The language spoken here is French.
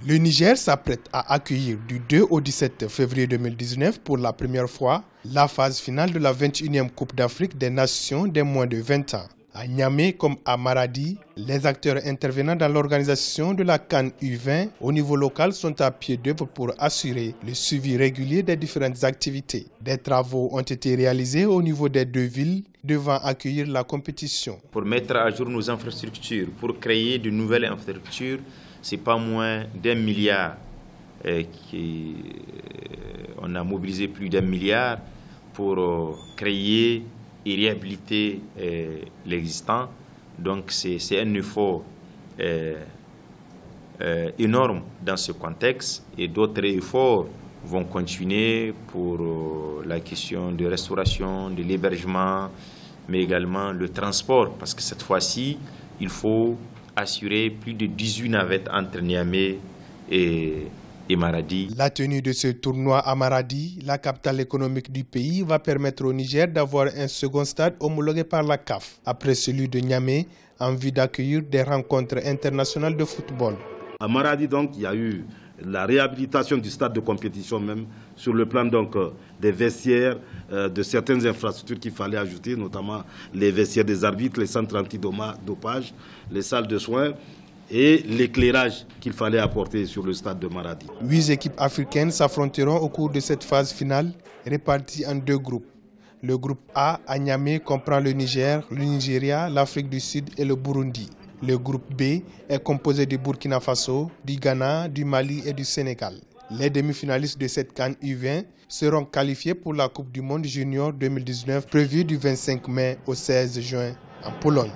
Le Niger s'apprête à accueillir du 2 au 17 février 2019 pour la première fois la phase finale de la 21e Coupe d'Afrique des Nations des moins de 20 ans. À Niamey comme à Maradi, les acteurs intervenant dans l'organisation de la CAN U20 au niveau local sont à pied d'œuvre pour assurer le suivi régulier des différentes activités. Des travaux ont été réalisés au niveau des deux villes devant accueillir la compétition. Pour mettre à jour nos infrastructures, pour créer de nouvelles infrastructures, c'est pas moins d'1 milliard. On a mobilisé plus d'1 milliard pour créer et réhabiliter l'existant. Donc c'est un effort énorme dans ce contexte, et d'autres efforts vont continuer pour la question de restauration, de l'hébergement, mais également le transport, parce que cette fois-ci, il faut assurer plus de 18 navettes entre Niamey et Maradi. La tenue de ce tournoi à Maradi, la capitale économique du pays, va permettre au Niger d'avoir un second stade homologué par la CAF, après celui de Niamey, en vue d'accueillir des rencontres internationales de football. À Maradi, donc, il y a eu la réhabilitation du stade de compétition même, sur le plan donc des vestiaires, de certaines infrastructures qu'il fallait ajouter, notamment les vestiaires des arbitres, les centres antidopage, les salles de soins et l'éclairage qu'il fallait apporter sur le stade de Maradi. 8 équipes africaines s'affronteront au cours de cette phase finale, réparties en 2 groupes. Le groupe A à Niamey comprend le Niger, le Nigeria, l'Afrique du Sud et le Burundi. Le groupe B est composé du Burkina Faso, du Ghana, du Mali et du Sénégal. Les demi-finalistes de cette CAN U20 seront qualifiés pour la Coupe du Monde Junior 2019 prévue du 25 mai au 16 juin en Pologne.